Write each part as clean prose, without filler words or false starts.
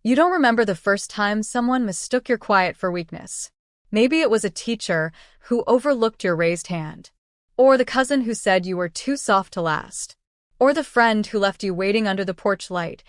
You don't remember the first time someone mistook your quiet for weakness. Maybe it was a teacher who overlooked your raised hand, or the cousin who said you were too soft to last, or the friend who left you waiting under the porch light,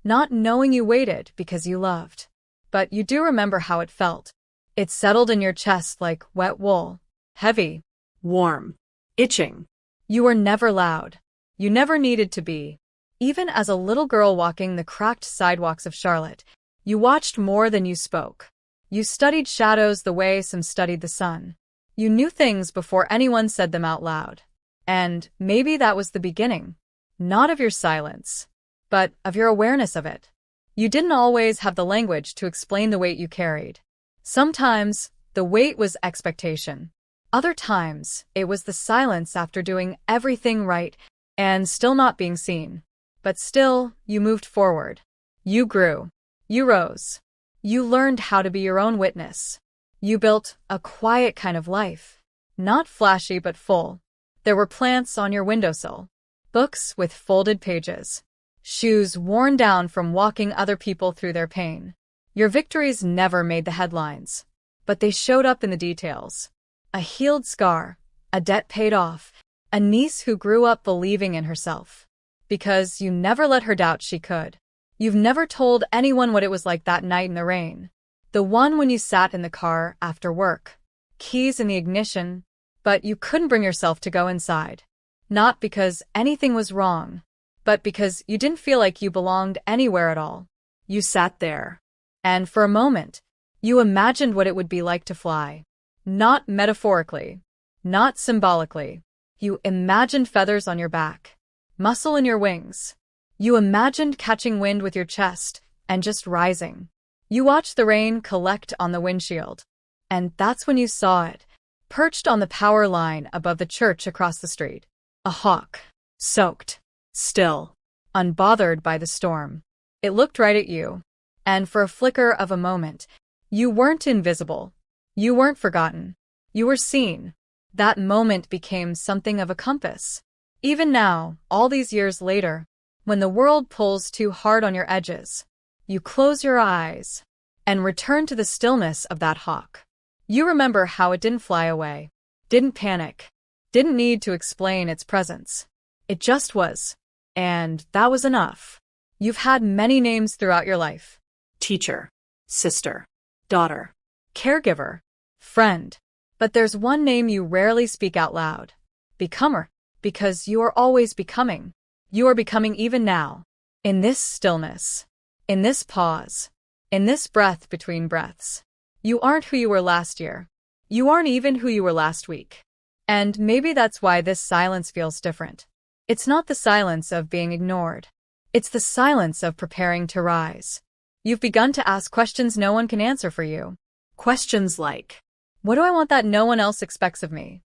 not knowing you waited because you loved. But you do remember how it felt. It settled in your chest like wet wool, heavy, Warm. Itching. you were never loud. You never needed to be. Even as a little girl walking the cracked sidewalks of Charlotte, you watched more than you spoke. You studied shadows the way some studied the sun. You knew things before anyone said them out loud. And maybe that was the beginning. Not of your silence, but of your awareness of it. You didn't always have the language to explain the weight you carried. Sometimes, the weight was expectation. Other times, it was the silence after doing everything right and still not being seen. But still, you moved forward. You grew. You rose. You learned how to be your own witness. You built a quiet kind of life. Not flashy but full. There were plants on your windowsill. Books with folded pages. Shoes worn down from walking other people through their pain. Your victories never made the headlines, but they showed up in the details. A healed scar, a debt paid off, a niece who grew up believing in herself. Because you never let her doubt she could. You've never told anyone what it was like that night in the rain. The one when you sat in the car after work. Keys in the ignition, but you couldn't bring yourself to go inside. Not because anything was wrong, but because you didn't feel like you belonged anywhere at all. You sat there. And for a moment, you imagined what it would be like to fly. Not metaphorically. Not symbolically. You imagined feathers on your back. Muscle in your wings. You imagined catching wind with your chest and just rising. You watched the rain collect on the windshield. And that's when you saw it, perched on the power line above the church across the street. A hawk. Soaked. Still. Unbothered by the storm. It looked right at you. And for a flicker of a moment, you weren't invisible. You weren't forgotten. You were seen. That moment became something of a compass. Even now, all these years later, when the world pulls too hard on your edges, you close your eyes and return to the stillness of that hawk. You remember how it didn't fly away, didn't panic, didn't need to explain its presence. It just was. And that was enough. You've had many names throughout your life. Teacher. Sister. Daughter. Caregiver. Friend. But there's one name you rarely speak out loud. Becomer. Because you are always becoming. You are becoming even now. In this stillness. In this pause. In this breath between breaths. You aren't who you were last year. You aren't even who you were last week. And maybe that's why this silence feels different. It's not the silence of being ignored. It's the silence of preparing to rise. You've begun to ask questions no one can answer for you. Questions like, what do I want that no one else expects of me?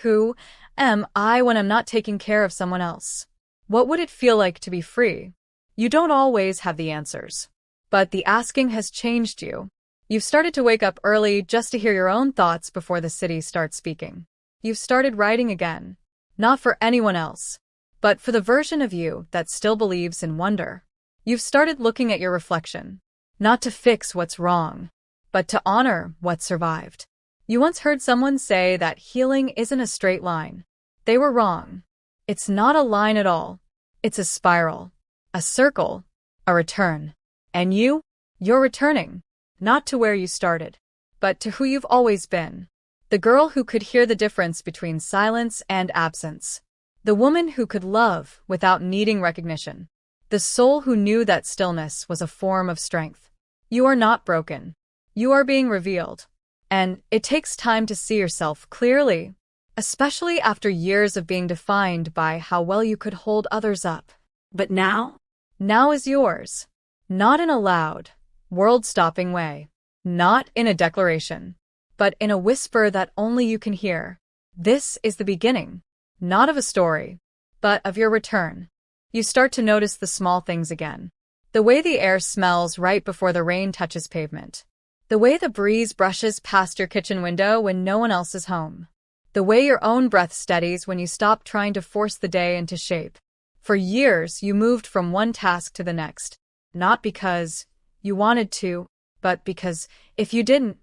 Who am I when I'm not taking care of someone else? What would it feel like to be free? You don't always have the answers. But the asking has changed you. You've started to wake up early just to hear your own thoughts before the city starts speaking. You've started writing again. Not for anyone else, but for the version of you that still believes in wonder. You've started looking at your reflection. Not to fix what's wrong, but to honor what survived. You once heard someone say that healing isn't a straight line. They were wrong. It's not a line at all. It's a spiral, a circle, a return. And you're returning, not to where you started, but to who you've always been. The girl who could hear the difference between silence and absence. The woman who could love without needing recognition. The soul who knew that stillness was a form of strength. You are not broken. You are being revealed. And it takes time to see yourself clearly, especially after years of being defined by how well you could hold others up. But now? Now is yours. Not in a loud, world-stopping way. Not in a declaration. But in a whisper that only you can hear. This is the beginning. Not of a story, but of your return. You start to notice the small things again. The way the air smells right before the rain touches pavement. The way the breeze brushes past your kitchen window when no one else is home. The way your own breath steadies when you stop trying to force the day into shape. For years, you moved from one task to the next, not because You wanted to, but because if you didn't,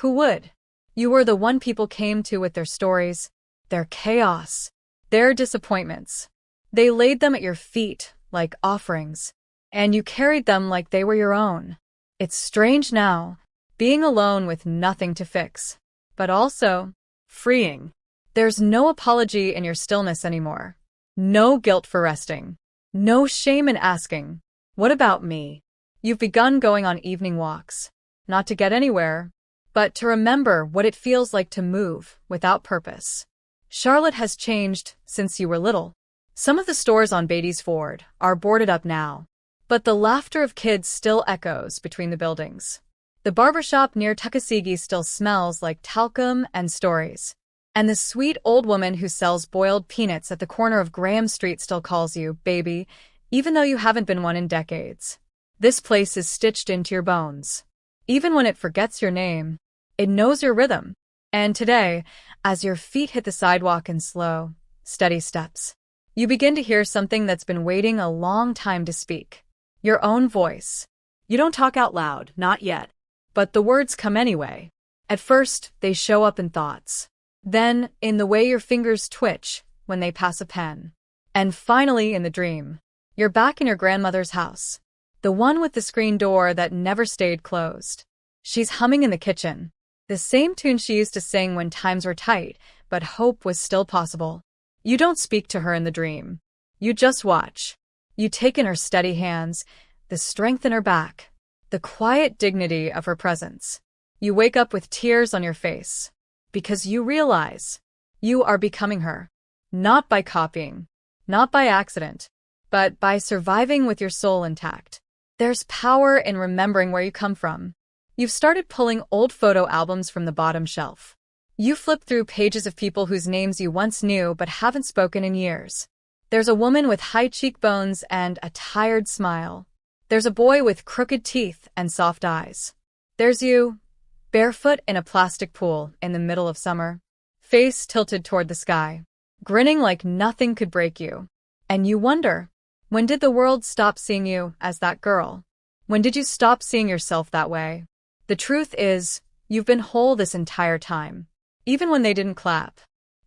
who would? You were the one people came to with their stories, their chaos, their disappointments. They laid them at your feet like offerings, and you carried them like they were your own. It's strange now, being alone with nothing to fix, but also freeing. There's no apology in your stillness anymore. No guilt for resting. No shame in asking, "What about me?" You've begun going on evening walks, not to get anywhere, but to remember what it feels like to move without purpose. Charlotte has changed since you were little. Some of the stores on Beatty's Ford are boarded up now, but the laughter of kids still echoes between the buildings. The barbershop near Tuckasegee still smells like talcum and stories. And the sweet old woman who sells boiled peanuts at the corner of Graham Street still calls you baby, even though you haven't been one in decades. This place is stitched into your bones. Even when it forgets your name, it knows your rhythm. And today, as your feet hit the sidewalk in slow, steady steps, you begin to hear something that's been waiting a long time to speak. Your own voice. You don't talk out loud, not yet. But the words come anyway. At first, they show up in thoughts. Then, in the way your fingers twitch when they pass a pen. And finally, in the dream. You're back in your grandmother's house. The one with the screen door that never stayed closed. She's humming in the kitchen. The same tune she used to sing when times were tight, but hope was still possible. You don't speak to her in the dream. You just watch. You take in her steady hands, the strength in her back, the quiet dignity of her presence. You wake up with tears on your face. Because you realize you are becoming her. Not by copying, not by accident, but by surviving with your soul intact. There's power in remembering where you come from. You've started pulling old photo albums from the bottom shelf. You flip through pages of people whose names you once knew but haven't spoken in years. There's a woman with high cheekbones and a tired smile. There's a boy with crooked teeth and soft eyes. There's you, barefoot in a plastic pool in the middle of summer, face tilted toward the sky, grinning like nothing could break you. And you wonder, when did the world stop seeing you as that girl? When did you stop seeing yourself that way? The truth is, you've been whole this entire time. Even when they didn't clap.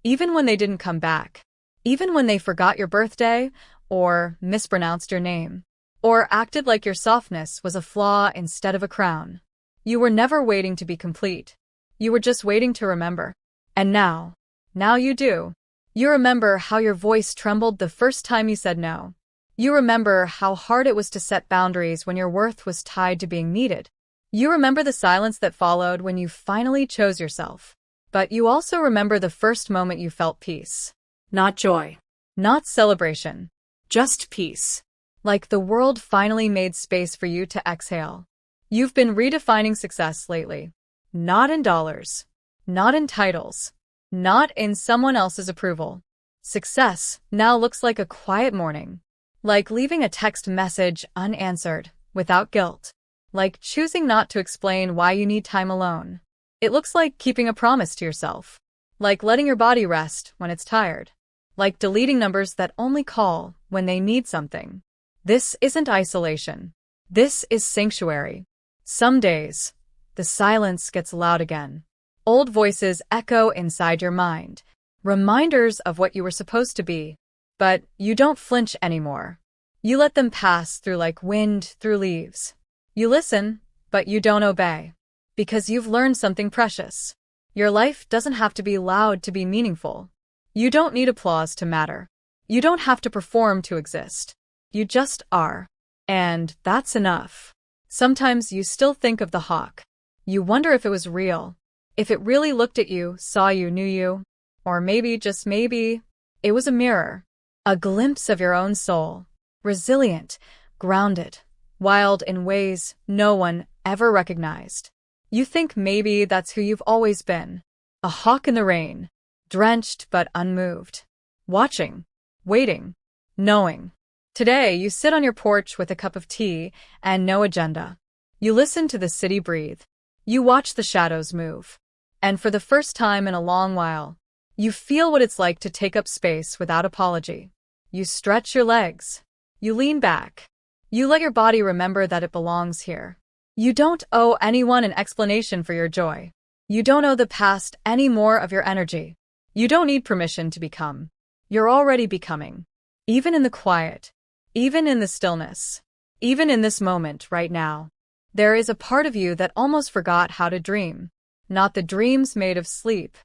Even when they didn't come back. Even when they forgot your birthday, or mispronounced your name, or acted like your softness was a flaw instead of a crown. You were never waiting to be complete. You were just waiting to remember. And now you do. You remember how your voice trembled the first time you said no. You remember how hard it was to set boundaries when your worth was tied to being needed. You remember the silence that followed when you finally chose yourself. But you also remember the first moment you felt peace. Not joy. Not celebration. Just peace. Like the world finally made space for you to exhale. You've been redefining success lately. Not in dollars. Not in titles. Not in someone else's approval. Success now looks like a quiet morning. Like leaving a text message unanswered, without guilt. Like choosing not to explain why you need time alone. It looks like keeping a promise to yourself. Like letting your body rest when it's tired. Like deleting numbers that only call when they need something. This isn't isolation. This is sanctuary. Some days, the silence gets loud again. Old voices echo inside your mind. Reminders of what you were supposed to be. But you don't flinch anymore. You let them pass through like wind through leaves. You listen, but you don't obey. Because you've learned something precious. Your life doesn't have to be loud to be meaningful. You don't need applause to matter. You don't have to perform to exist. You just are. And that's enough. Sometimes you still think of the hawk. You wonder if it was real. If it really looked at you, saw you, knew you. Or maybe, just maybe, it was a mirror. A glimpse of your own soul. Resilient, grounded, wild in ways no one ever recognized. You think maybe that's who you've always been. A hawk in the rain. Drenched but unmoved. Watching. Waiting. Knowing. Today, you sit on your porch with a cup of tea and no agenda. You listen to the city breathe. You watch the shadows move. And for the first time in a long while, you feel what it's like to take up space without apology. You stretch your legs. You lean back. You let your body remember that it belongs here. You don't owe anyone an explanation for your joy. You don't owe the past any more of your energy. You don't need permission to become. You're already becoming. Even in the quiet, even in the stillness, even in this moment right now, there is a part of you that almost forgot how to dream. Not the dreams made of sleep,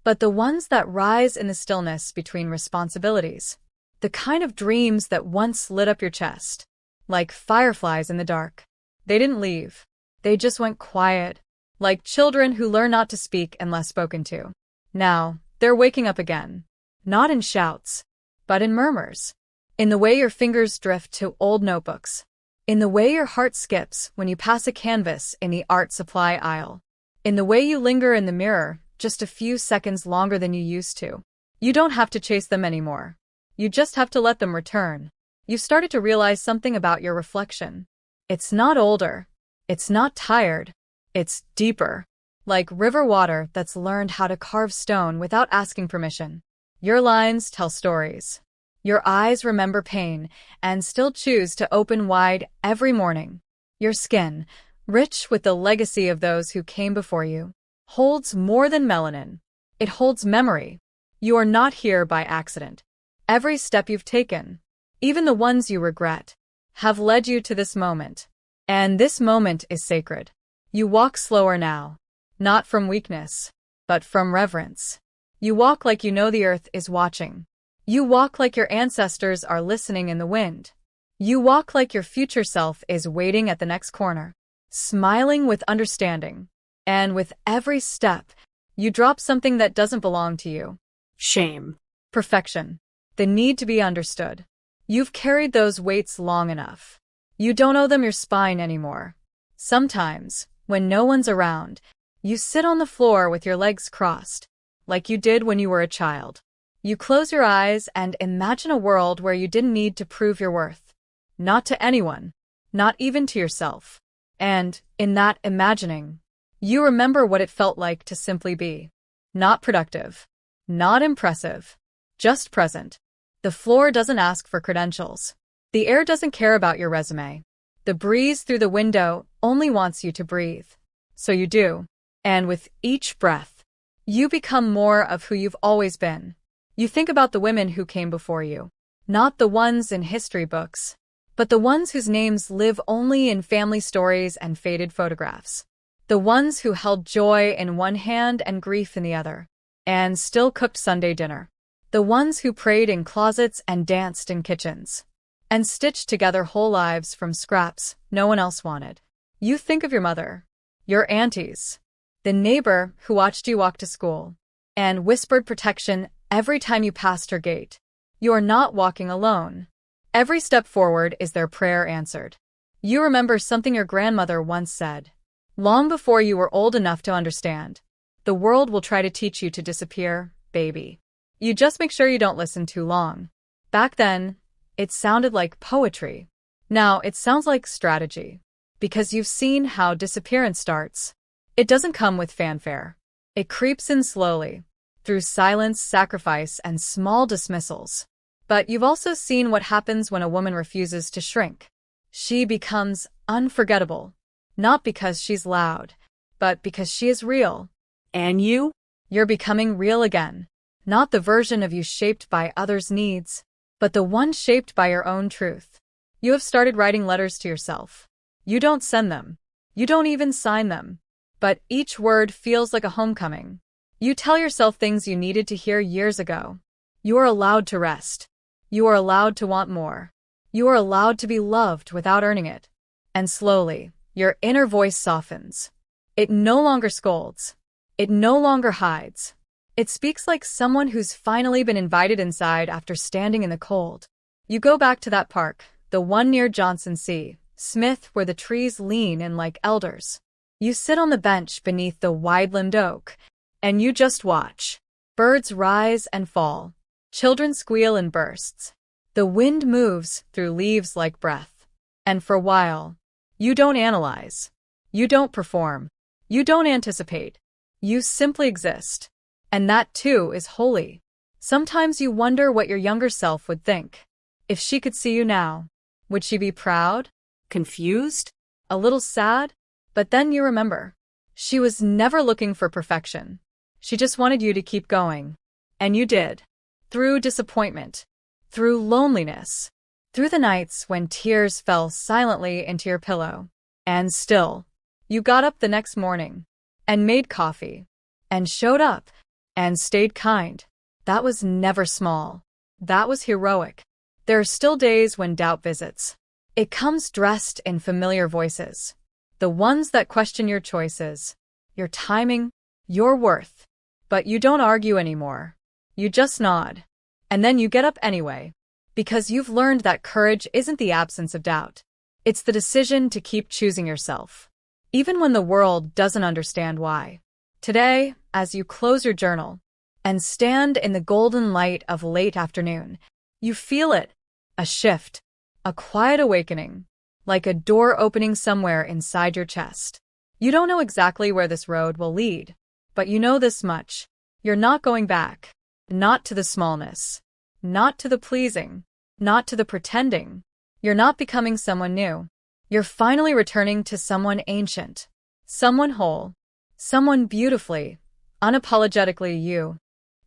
but the ones that rise in the stillness between responsibilities. The kind of dreams that once lit up your chest, like fireflies in the dark. They didn't leave. They just went quiet, like children who learn not to speak unless spoken to. Now, they're waking up again. Not in shouts, but in murmurs. In the way your fingers drift to old notebooks. In the way your heart skips when you pass a canvas in the art supply aisle. In the way you linger in the mirror just a few seconds longer than you used to. You don't have to chase them anymore. You just have to let them return. You started to realize something about your reflection. It's not older. It's not tired. It's deeper. Like river water that's learned how to carve stone without asking permission. Your lines tell stories. Your eyes remember pain and still choose to open wide every morning. Your skin, rich with the legacy of those who came before you, holds more than melanin. It holds memory. You are not here by accident. Every step you've taken, even the ones you regret, have led you to this moment. And this moment is sacred. You walk slower now, not from weakness, but from reverence. You walk like you know the earth is watching. You walk like your ancestors are listening in the wind. You walk like your future self is waiting at the next corner, smiling with understanding. And with every step, you drop something that doesn't belong to you. Shame. Perfection. The need to be understood. You've carried those weights long enough. You don't owe them your spine anymore. Sometimes, when no one's around, you sit on the floor with your legs crossed, like you did when you were a child. You close your eyes and imagine a world where you didn't need to prove your worth. Not to anyone, not even to yourself. And, in that imagining, you remember what it felt like to simply be. Not productive. Not impressive. Just present. The floor doesn't ask for credentials. The air doesn't care about your resume. The breeze through the window only wants you to breathe. So you do. And with each breath, you become more of who you've always been. You think about the women who came before you. Not the ones in history books, but the ones whose names live only in family stories and faded photographs. The ones who held joy in one hand and grief in the other, and still cooked Sunday dinner. The ones who prayed in closets and danced in kitchens, and stitched together whole lives from scraps no one else wanted. You think of your mother, your aunties, the neighbor who watched you walk to school, and whispered protection every time you passed her gate. You are not walking alone. Every step forward is their prayer answered. You remember something your grandmother once said. Long before you were old enough to understand, the world will try to teach you to disappear, baby. You just make sure you don't listen too long. Back then, it sounded like poetry. Now it sounds like strategy. Because you've seen how disappearance starts. It doesn't come with fanfare. It creeps in slowly, through silence, sacrifice, and small dismissals. But you've also seen what happens when a woman refuses to shrink. She becomes unforgettable. Not because she's loud, but because she is real. And you? You're becoming real again. Not the version of you shaped by others' needs, but the one shaped by your own truth. You have started writing letters to yourself. You don't send them. You don't even sign them. But each word feels like a homecoming. You tell yourself things you needed to hear years ago. You are allowed to rest. You are allowed to want more. You are allowed to be loved without earning it. And slowly, your inner voice softens. It no longer scolds. It no longer hides. It speaks like someone who's finally been invited inside after standing in the cold. You go back to that park, the one near Johnson C. Smith, where the trees lean in like elders. You sit on the bench beneath the wide-limbed oak, and you just watch. Birds rise and fall. Children squeal in bursts. The wind moves through leaves like breath. And for a while, you don't analyze. You don't perform. You don't anticipate. You simply exist. And that too is holy. Sometimes you wonder what your younger self would think. If she could see you now, would she be proud? Confused? A little sad? But then you remember. She was never looking for perfection. She just wanted you to keep going. And you did. Through disappointment. Through loneliness. Through the nights when tears fell silently into your pillow. And still, you got up the next morning. And made coffee. And showed up. And stayed kind. That was never small. That was heroic. There are still days when doubt visits. It comes dressed in familiar voices. The ones that question your choices, your timing, your worth. But you don't argue anymore. You just nod. And then you get up anyway. Because you've learned that courage isn't the absence of doubt. It's the decision to keep choosing yourself. Even when the world doesn't understand why. Today, as you close your journal and stand in the golden light of late afternoon, you feel it. A shift. A quiet awakening. Like a door opening somewhere inside your chest. You don't know exactly where this road will lead. But you know this much. You're not going back. Not to the smallness. Not to the pleasing. Not to the pretending. You're not becoming someone new. You're finally returning to someone ancient. Someone whole. Someone beautifully, unapologetically you.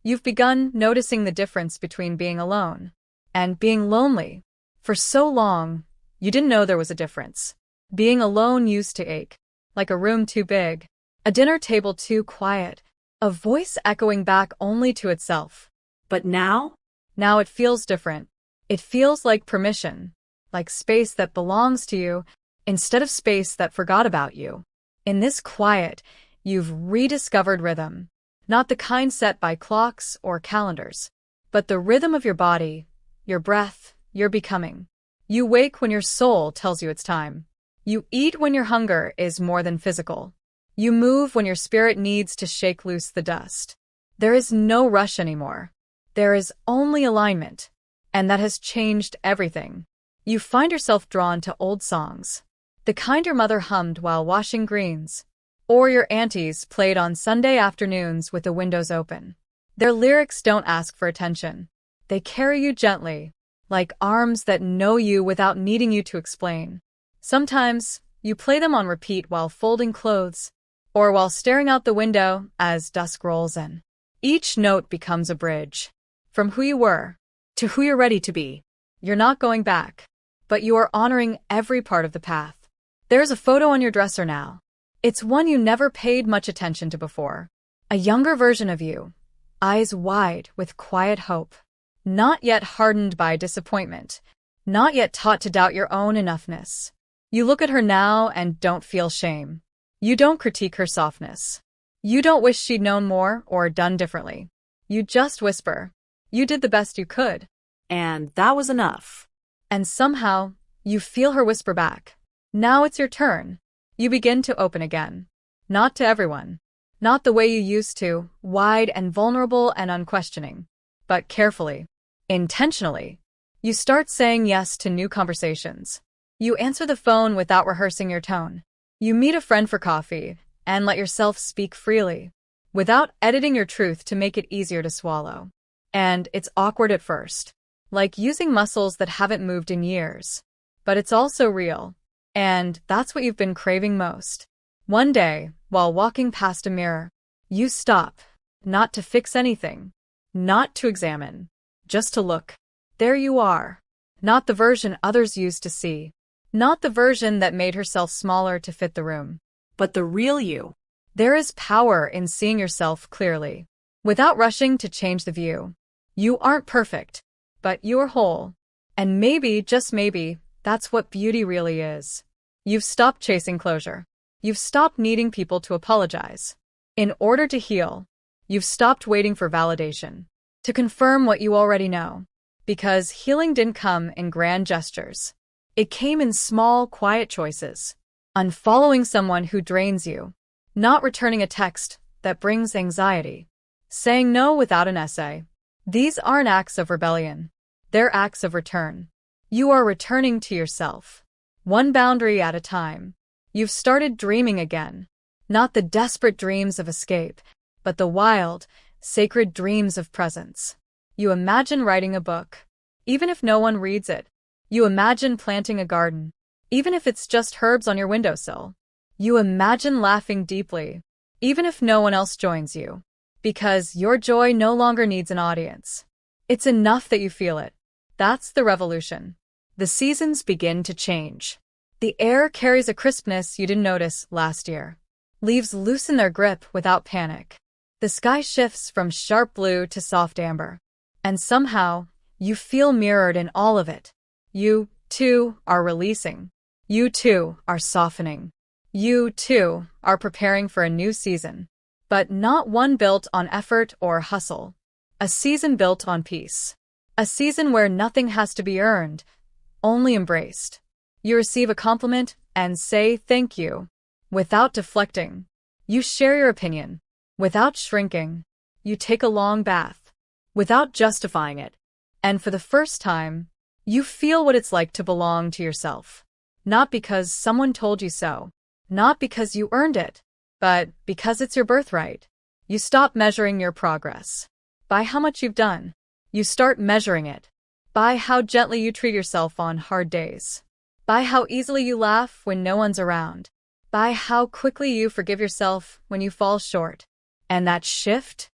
You've begun noticing the difference between being alone and being lonely. For so long, you didn't know there was a difference. Being alone used to ache, like a room too big, a dinner table too quiet, a voice echoing back only to itself. But now? Now it feels different. It feels like permission, like space that belongs to you, instead of space that forgot about you. In this quiet, you've rediscovered rhythm. Not the kind set by clocks or calendars, but the rhythm of your body, your breath, your becoming. You wake when your soul tells you it's time. You eat when your hunger is more than physical. You move when your spirit needs to shake loose the dust. There is no rush anymore. There is only alignment. And that has changed everything. You find yourself drawn to old songs. The kind your mother hummed while washing greens. Or your aunties played on Sunday afternoons with the windows open. Their lyrics don't ask for attention. They carry you gently, like arms that know you without needing you to explain. Sometimes, you play them on repeat while folding clothes, or while staring out the window as dusk rolls in. Each note becomes a bridge. From who you were, to who you're ready to be. You're not going back, but you are honoring every part of the path. There's a photo on your dresser now. It's one you never paid much attention to before. A younger version of you, eyes wide with quiet hope. Not yet hardened by disappointment. Not yet taught to doubt your own enoughness. You look at her now and don't feel shame. You don't critique her softness. You don't wish she'd known more or done differently. You just whisper. You did the best you could. And that was enough. And somehow, you feel her whisper back. Now it's your turn. You begin to open again. Not to everyone. Not the way you used to, wide and vulnerable and unquestioning. But carefully. Intentionally. You start saying yes to new conversations. You answer the phone without rehearsing your tone. You meet a friend for coffee and let yourself speak freely, without editing your truth to make it easier to swallow. And it's awkward at first, like using muscles that haven't moved in years. But it's also real. And that's what you've been craving most. One day, while walking past a mirror, you stop, not to fix anything, not to examine, just to look. There you are. Not the version others used to see. Not the version that made herself smaller to fit the room. But the real you. There is power in seeing yourself clearly, without rushing to change the view. You aren't perfect, but you're whole. And maybe, just maybe, that's what beauty really is. You've stopped chasing closure. You've stopped needing people to apologize. In order to heal, you've stopped waiting for validation, to confirm what you already know. Because healing didn't come in grand gestures. It came in small, quiet choices. Unfollowing someone who drains you. Not returning a text that brings anxiety. Saying no without an essay. These aren't acts of rebellion. They're acts of return. You are returning to yourself. One boundary at a time. You've started dreaming again. Not the desperate dreams of escape, but the wild, sacred dreams of presence. You imagine writing a book, even if no one reads it. You imagine planting a garden, even if it's just herbs on your windowsill. You imagine laughing deeply, even if no one else joins you, because your joy no longer needs an audience. It's enough that you feel it. That's the revolution. The seasons begin to change. The air carries a crispness you didn't notice last year. Leaves loosen their grip without panic. The sky shifts from sharp blue to soft amber. And somehow, you feel mirrored in all of it. You, too, are releasing. You, too, are softening. You, too, are preparing for a new season. But not one built on effort or hustle. A season built on peace. A season where nothing has to be earned, only embraced. You receive a compliment and say thank you. Without deflecting. You share your opinion. Without shrinking. You take a long bath. Without justifying it. And for the first time, you feel what it's like to belong to yourself. Not because someone told you so. Not because you earned it. But because it's your birthright. You stop measuring your progress by how much you've done. You start measuring it by how gently you treat yourself on hard days. By how easily you laugh when no one's around. By how quickly you forgive yourself when you fall short. And that shift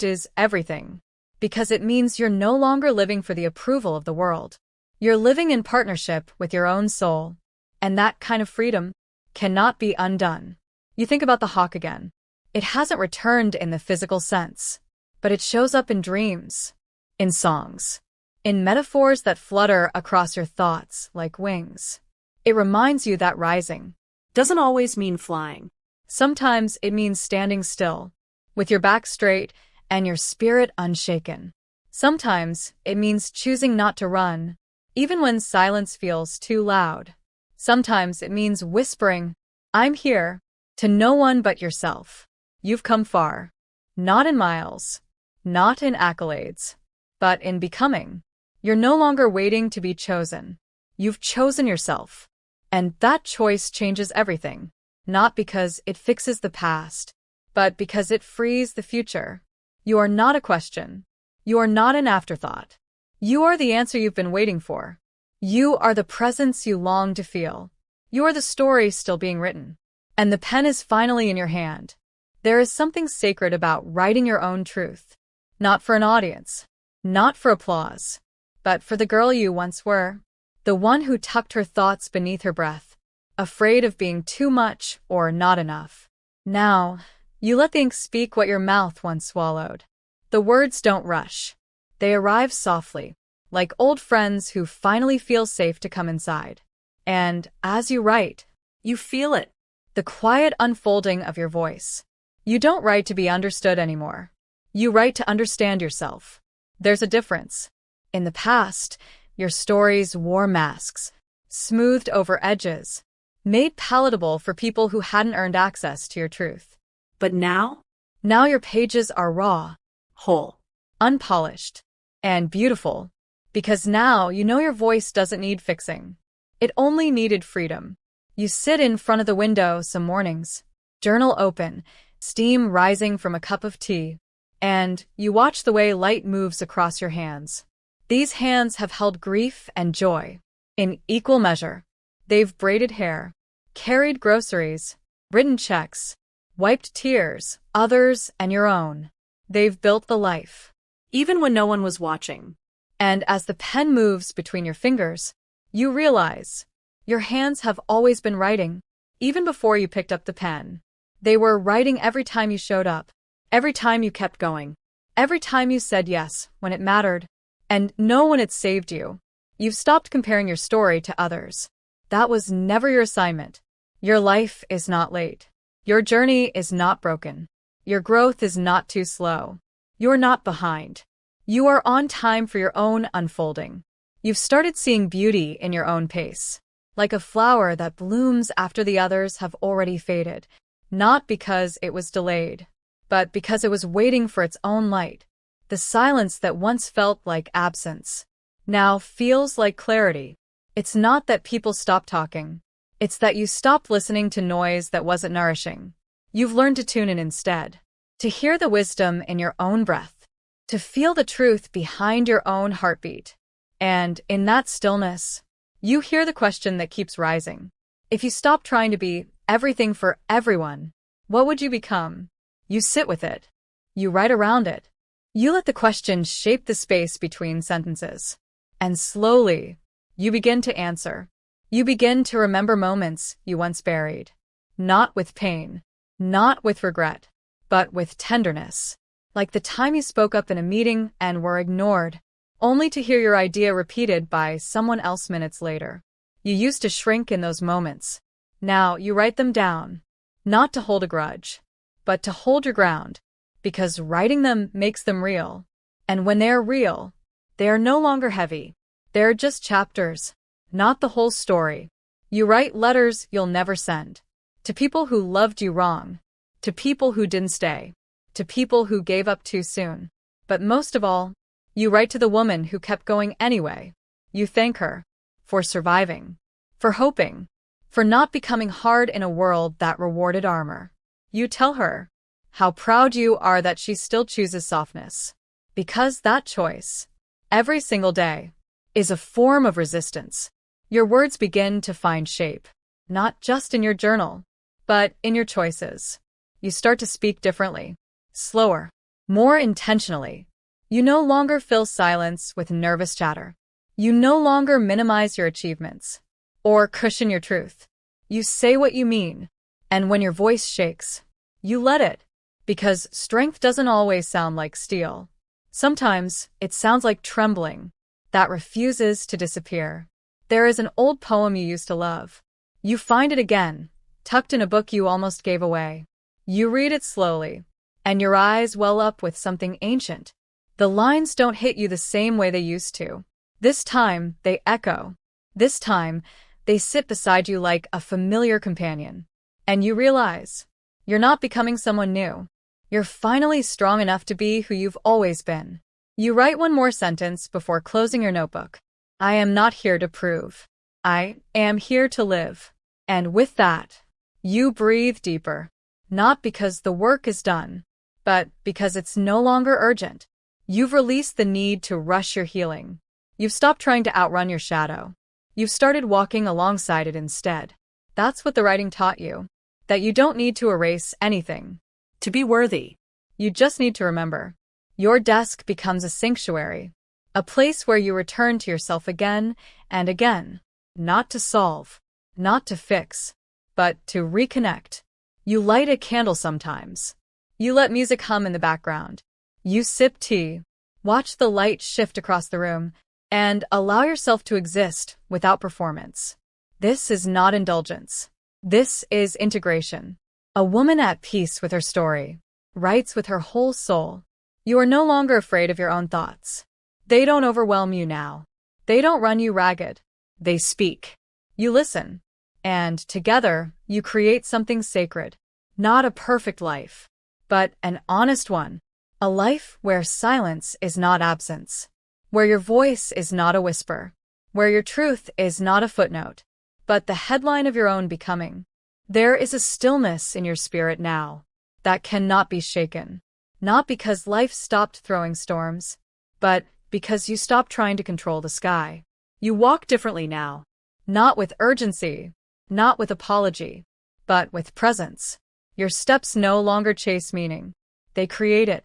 is everything. Because it means you're no longer living for the approval of the world. You're living in partnership with your own soul. And that kind of freedom cannot be undone. You think about the hawk again. It hasn't returned in the physical sense, but it shows up in dreams, in songs, in metaphors that flutter across your thoughts like wings. It reminds you that rising doesn't always mean flying. Sometimes it means standing still, with your back straight and your spirit unshaken. Sometimes it means choosing not to run, even when silence feels too loud. Sometimes it means whispering, "I'm here," to no one but yourself. You've come far. Not in miles, not in accolades, but in becoming. You're no longer waiting to be chosen. You've chosen yourself. And that choice changes everything. Not because it fixes the past, but because it frees the future. You are not a question. You are not an afterthought. You are the answer you've been waiting for. You are the presence you long to feel. You are the story still being written. And the pen is finally in your hand. There is something sacred about writing your own truth. Not for an audience. Not for applause. But for the girl you once were. The one who tucked her thoughts beneath her breath. Afraid of being too much or not enough. Now, you let the ink speak what your mouth once swallowed. The words don't rush. They arrive softly, like old friends who finally feel safe to come inside. And as you write, You feel it. the quiet unfolding of your voice. You don't write to be understood anymore. You write to understand yourself. There's a difference. In the past, your stories wore masks, smoothed over edges, made palatable for people who hadn't earned access to your truth. But now, Now your pages are raw, whole. unpolished, and beautiful. Because now you know your voice doesn't need fixing. It only needed freedom. You sit in front of the window some mornings, journal open, steam rising from a cup of tea, and you watch the way light moves across your hands. These hands have held grief and joy in equal measure. They've braided hair, carried groceries, written checks, wiped tears, others and your own. They've built the life. Even when no one was watching. And as the pen moves between your fingers, you realize your hands have always been writing, even before you picked up the pen. They were writing every time you showed up, every time you kept going, every time you said yes when it mattered, and no when it saved you. You've stopped comparing your story to others. That was never your assignment. Your life is not late. Your journey is not broken. Your growth is not too slow. You're not behind. You are on time for your own unfolding. You've started seeing beauty in your own pace, like a flower that blooms after the others have already faded, not because it was delayed, but because it was waiting for its own light. The silence that once felt like absence now feels like clarity. It's not that people stop talking. It's that you stopped listening to noise that wasn't nourishing. You've learned to tune in instead, to hear the wisdom in your own breath, to feel the truth behind your own heartbeat. And in that stillness, you hear the question that keeps rising. If you stop trying to be everything for everyone, what would you become? You sit with it. You write around it. You let the question shape the space between sentences. And slowly, you begin to answer. You begin to remember moments you once buried. Not with pain, not with regret, but with tenderness. Like the time you spoke up in a meeting and were ignored, only to hear your idea repeated by someone else minutes later. You used to shrink in those moments. Now you write them down, not to hold a grudge, but to hold your ground, because writing them makes them real. And when they're real, they are no longer heavy. They're just chapters, not the whole story. You write letters you'll never send. To people who loved you wrong. To people who didn't stay. To people who gave up too soon. But most of all, you write to the woman who kept going anyway. You thank her for surviving, for hoping, for not becoming hard in a world that rewarded armor. You tell her how proud you are that she still chooses softness. Because that choice, every single day, is a form of resistance. Your words begin to find shape, not just in your journal, but in your choices. You start to speak differently, slower, more intentionally. You no longer fill silence with nervous chatter. You no longer minimize your achievements or cushion your truth. You say what you mean, and when your voice shakes, you let it, because strength doesn't always sound like steel. Sometimes it sounds like trembling that refuses to disappear. There is an old poem you used to love. You find it again, tucked in a book you almost gave away. You read it slowly, and your eyes well up with something ancient. The lines don't hit you the same way they used to. This time, they echo. This time, they sit beside you like a familiar companion. And you realize, you're not becoming someone new. You're finally strong enough to be who you've always been. You write one more sentence before closing your notebook. I am not here to prove. I am here to live. And with that, you breathe deeper. Not because the work is done, but because it's no longer urgent. You've released the need to rush your healing. You've stopped trying to outrun your shadow. You've started walking alongside it instead. That's what the writing taught you. That you don't need to erase anything To be worthy. you just need to remember. Your desk becomes a sanctuary, a place where you return to yourself again and again, not to solve, not to fix, but to reconnect. You light a candle sometimes. You let music hum in the background. You sip tea, watch the light shift across the room, and allow yourself to exist without performance. This is not indulgence. This is integration. A woman at peace with her story writes with her whole soul. You are no longer afraid of your own thoughts. They don't overwhelm you now. They don't run you ragged. They speak. You listen. And together, you create something sacred. Not a perfect life, but an honest one. A life where silence is not absence. Where your voice is not a whisper. Where your truth is not a footnote, but the headline of your own becoming. There is a stillness in your spirit now that cannot be shaken. Not because life stopped throwing storms, but because you stopped trying to control the sky. You walk differently now. Not with urgency, not with apology, but with presence. Your steps no longer chase meaning. They create it.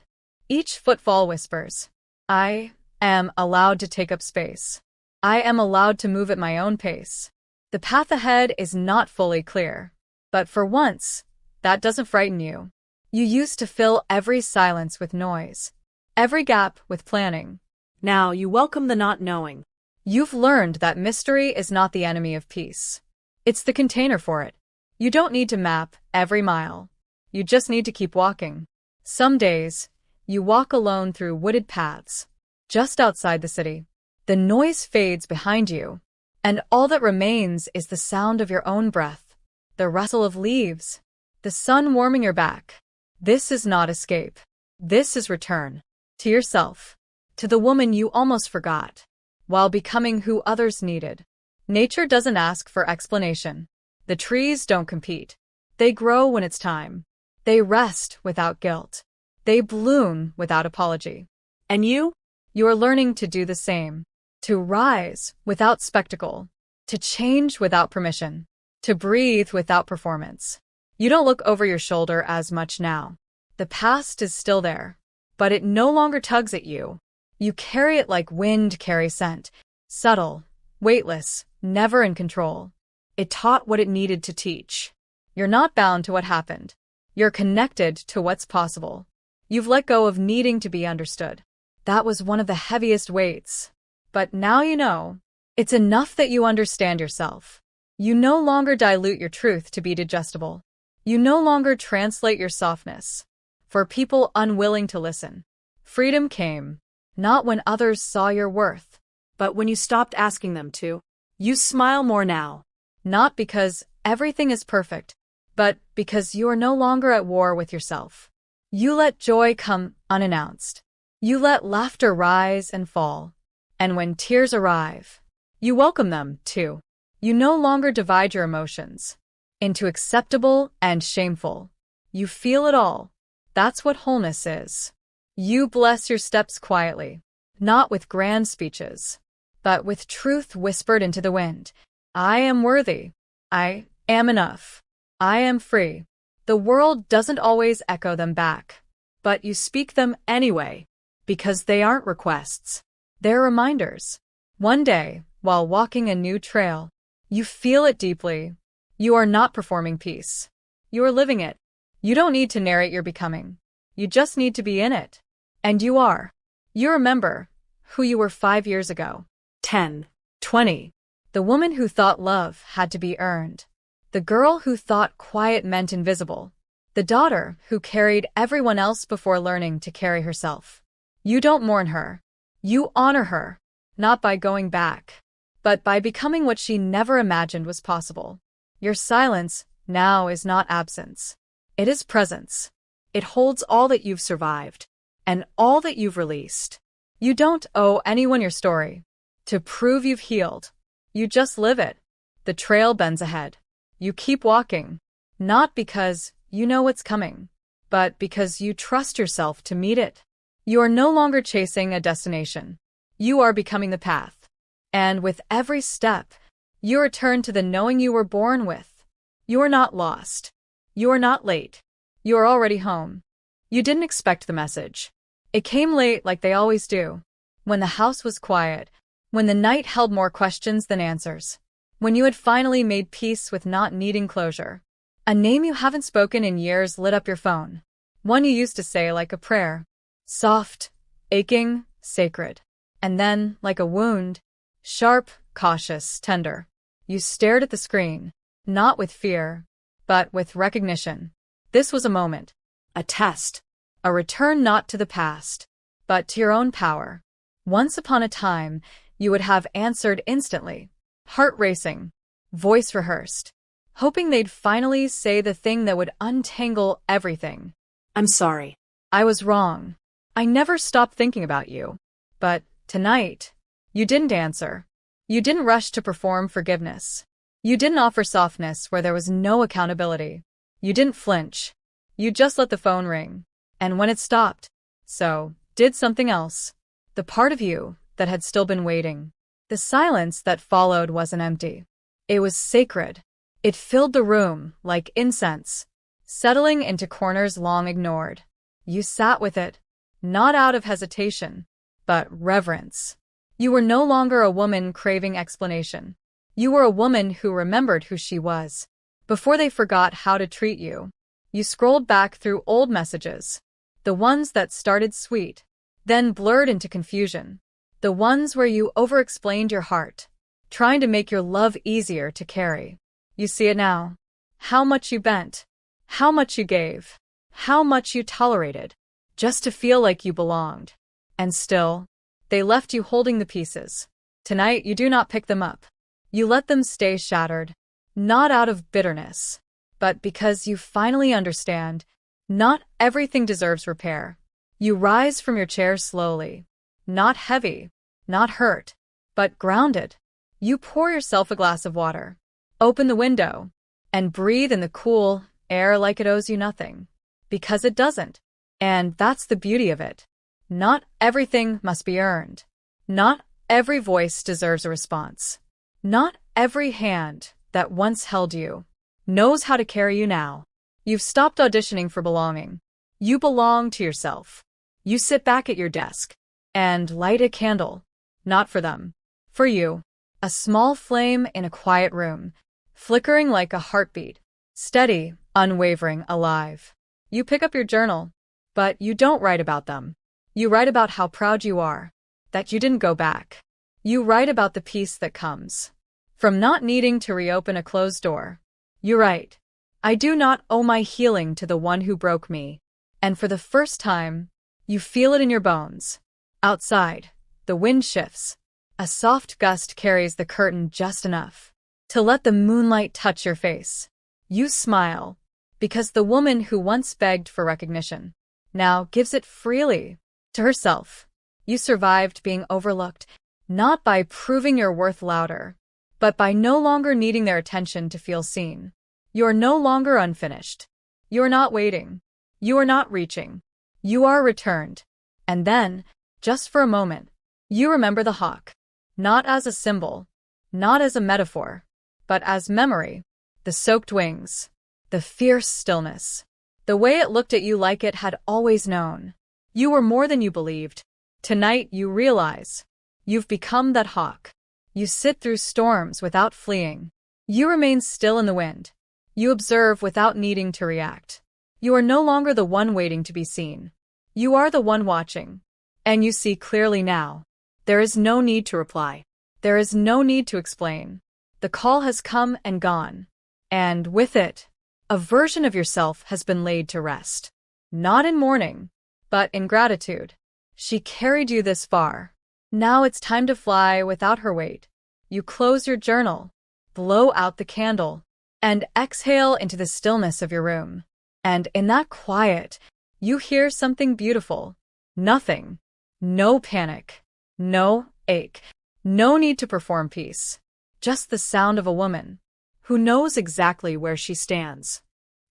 Each footfall whispers, I am allowed to take up space. I am allowed to move at my own pace. The path ahead is not fully clear. But for once, that doesn't frighten you. You used to fill every silence with noise, every gap with planning. Now you welcome the not knowing. You've learned that mystery is not the enemy of peace. It's the container for it. You don't need to map every mile. You just need to keep walking. Some days, you walk alone through wooded paths, just outside the city. The noise fades behind you, and all that remains is the sound of your own breath, the rustle of leaves, the sun warming your back. This is not escape. This is return. To yourself. To the woman you almost forgot, while becoming who others needed. Nature doesn't ask for explanation. The trees don't compete. They grow when it's time. They rest without guilt. They bloom without apology. And you? You are learning to do the same. To rise without spectacle. To change without permission. to breathe without performance. You don't look over your shoulder as much now. The past is still there, but it no longer tugs at you. You carry it like wind carries scent, subtle, weightless, never in control. It taught what it needed to teach. You're not bound to what happened. You're connected to what's possible. You've let go of needing to be understood. That was one of the heaviest weights. But now you know. It's enough that you understand yourself. You no longer dilute your truth to be digestible. You no longer translate your softness for people unwilling to listen. Freedom came, not when others saw your worth, But when you stopped asking them to, you smile more now. not because everything is perfect, but because you are no longer at war with yourself. You let joy come unannounced. You let laughter rise and fall. And when tears arrive, you welcome them, too. You no longer divide your emotions into acceptable and shameful. You feel it all. That's what wholeness is. You bless your steps quietly, not with grand speeches, but with truth whispered into the wind. I am worthy. I am enough. I am free. The world doesn't always echo them back, but you speak them anyway, because they aren't requests. They're reminders. One day, while walking a new trail, you feel it deeply. You are not performing peace. You are living it. You don't need to narrate your becoming. You just need to be in it. And you are. You remember who you were 5 years ago. 10. 20. The woman who thought love had to be earned. The girl who thought quiet meant invisible. The daughter who carried everyone else before learning to carry herself. You don't mourn her. You honor her, not by going back, but by becoming what she never imagined was possible. Your silence now is not absence. It is presence. It holds all that you've survived and all that you've released. You don't owe anyone your story to prove you've healed. You just live it. The trail bends ahead. You keep walking, not because you know what's coming, but because you trust yourself to meet it. You are no longer chasing a destination. You are becoming the path. And with every step, you return to the knowing you were born with. You are not lost. You are not late. You are already home. You didn't expect the message. It came late like they always do. When the house was quiet. When the night held more questions than answers. When you had finally made peace with not needing closure. A name you haven't spoken in years lit up your phone. One you used to say like a prayer. Soft, aching, sacred. And then, like a wound, sharp, cautious, tender. You stared at the screen, not with fear, but with recognition. This was a moment. A test. A return not to the past, but to your own power. Once upon a time, you would have answered instantly. Heart racing, voice rehearsed, hoping they'd finally say the thing that would untangle everything. I'm sorry. I was wrong. I never stopped thinking about you. But tonight, you didn't answer. You didn't rush to perform forgiveness. You didn't offer softness where there was no accountability. You didn't flinch. You just let the phone ring. And when it stopped, so did something else. The part of you that had still been waiting. The silence that followed wasn't empty. It was sacred. It filled the room like incense, settling into corners long ignored. You sat with it, not out of hesitation, but reverence. You were no longer a woman craving explanation. You were a woman who remembered who she was, before they forgot how to treat you. You scrolled back through old messages, the ones that started sweet, then blurred into confusion, the ones where you over-explained your heart, trying to make your love easier to carry. You see it now. How much you bent, how much you gave, how much you tolerated, just to feel like you belonged. And still, they left you holding the pieces. Tonight you do not pick them up. You let them stay shattered, not out of bitterness, but because you finally understand, not everything deserves repair. You rise from your chair slowly, not heavy, not hurt, but grounded. You pour yourself a glass of water, open the window, and breathe in the cool air like it owes you nothing. Because it doesn't. And that's the beauty of it. Not everything must be earned. Not every voice deserves a response. Not every hand that once held you, knows how to carry you now. You've stopped auditioning for belonging. You belong to yourself. You sit back at your desk and light a candle. Not for them. For you. A small flame in a quiet room, flickering like a heartbeat. Steady, unwavering, alive. You pick up your journal, but you don't write about them. You write about how proud you are, that you didn't go back. You write about the peace that comes from not needing to reopen a closed door. You write, I do not owe my healing to the one who broke me. And for the first time, you feel it in your bones. Outside, the wind shifts. A soft gust carries the curtain just enough to let the moonlight touch your face. You smile, because the woman who once begged for recognition now gives it freely to herself. You survived being overlooked, not by proving your worth louder, but by no longer needing their attention to feel seen. You're no longer unfinished. You're not waiting. You are not reaching. You are returned. And then, just for a moment, you remember the hawk. Not as a symbol, not as a metaphor, but as memory. The soaked wings, the fierce stillness, the way it looked at you like it had always known. You were more than you believed. Tonight you realize you've become that hawk. You sit through storms without fleeing. You remain still in the wind. You observe without needing to react. You are no longer the one waiting to be seen. You are the one watching. And you see clearly now. There is no need to reply. There is no need to explain. The call has come and gone. And with it, a version of yourself has been laid to rest. Not in mourning, but in gratitude. She carried you this far. Now it's time to fly without her weight. You close your journal, blow out the candle, and exhale into the stillness of your room. And in that quiet, you hear something beautiful. Nothing. No panic. No ache. No need to perform peace. Just the sound of a woman who knows exactly where she stands.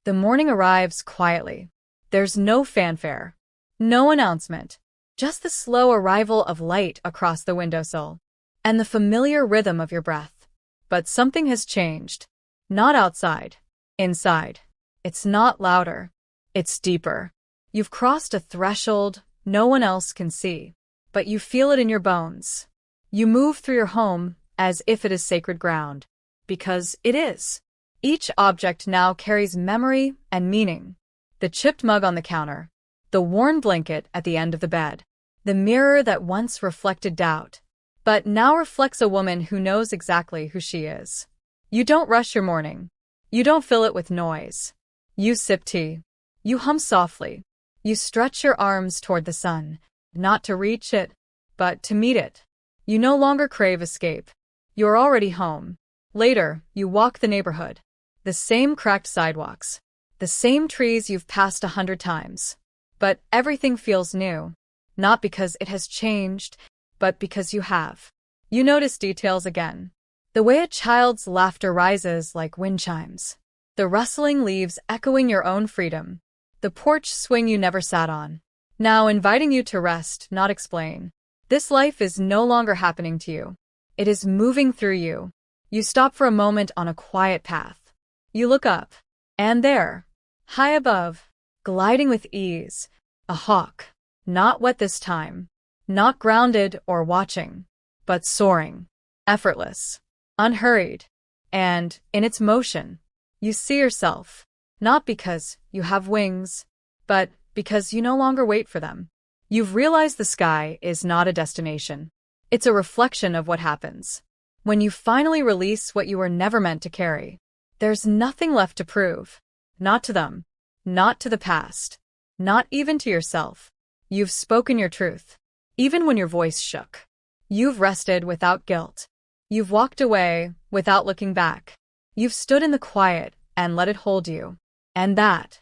The morning arrives quietly. There's no fanfare. No announcement. Just the slow arrival of light across the windowsill. And the familiar rhythm of your breath. But something has changed. Not outside. Inside. It's not louder. It's deeper. You've crossed a threshold no one else can see. But you feel it in your bones. You move through your home as if it is sacred ground. Because it is. Each object now carries memory and meaning. The chipped mug on the counter. The worn blanket at the end of the bed. The mirror that once reflected doubt, but now reflects a woman who knows exactly who she is. You don't rush your morning. You don't fill it with noise. You sip tea. You hum softly. You stretch your arms toward the sun, not to reach it, but to meet it. You no longer crave escape. You're already home. Later, you walk the neighborhood. The same cracked sidewalks. The same trees you've passed 100 times. But everything feels new. Not because it has changed, but because you have. You notice details again. The way a child's laughter rises like wind chimes. The rustling leaves echoing your own freedom. The porch swing you never sat on. Now inviting you to rest, not explain. This life is no longer happening to you. It is moving through you. You stop for a moment on a quiet path. You look up. And there, high above, gliding with ease, a hawk. Not wet this time. Not grounded or watching. But soaring. Effortless. Unhurried. And, in its motion, you see yourself. Not because you have wings, but because you no longer wait for them. You've realized the sky is not a destination. It's a reflection of what happens. When you finally release what you were never meant to carry, there's nothing left to prove. Not to them. Not to the past. Not even to yourself. You've spoken your truth. Even when your voice shook. You've rested without guilt. You've walked away without looking back. You've stood in the quiet and let it hold you. And that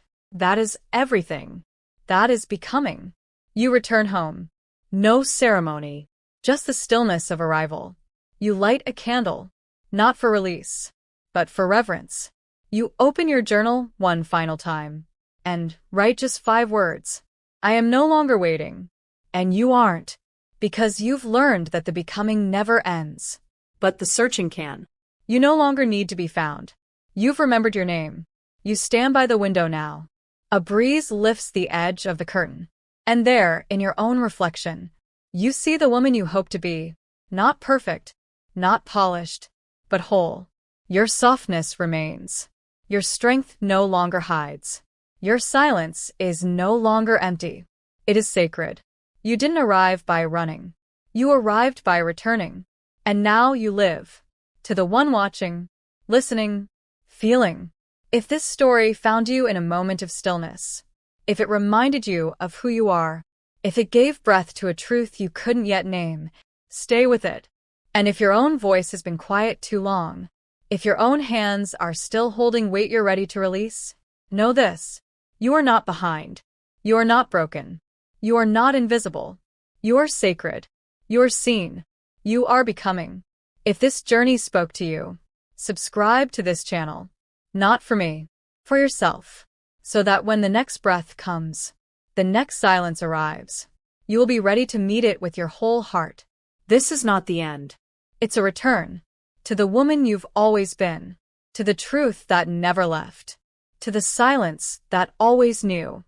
is everything. That is becoming. You return home. No ceremony, just the stillness of arrival. You light a candle, not for release, but for reverence. You open your journal one final time and write just 5 words. I am no longer waiting. And you aren't, because you've learned that the becoming never ends. But the searching can. You no longer need to be found. You've remembered your name. You stand by the window now. A breeze lifts the edge of the curtain. And there, in your own reflection, you see the woman you hope to be. Not perfect, not polished, but whole. Your softness remains. Your strength no longer hides. Your silence is no longer empty. It is sacred. You didn't arrive by running. You arrived by returning. And now you live. To the one watching, listening, feeling. If this story found you in a moment of stillness, if it reminded you of who you are, if it gave breath to a truth you couldn't yet name, stay with it. And if your own voice has been quiet too long, if your own hands are still holding weight you're ready to release, know this. You are not behind. You are not broken. You are not invisible. You are sacred. You are seen. You are becoming. If this journey spoke to you, subscribe to this channel. Not for me, for yourself. So that when the next breath comes, the next silence arrives, you will be ready to meet it with your whole heart. This is not the end. It's a return. To the woman you've always been. To the truth that never left. To the silence that always knew.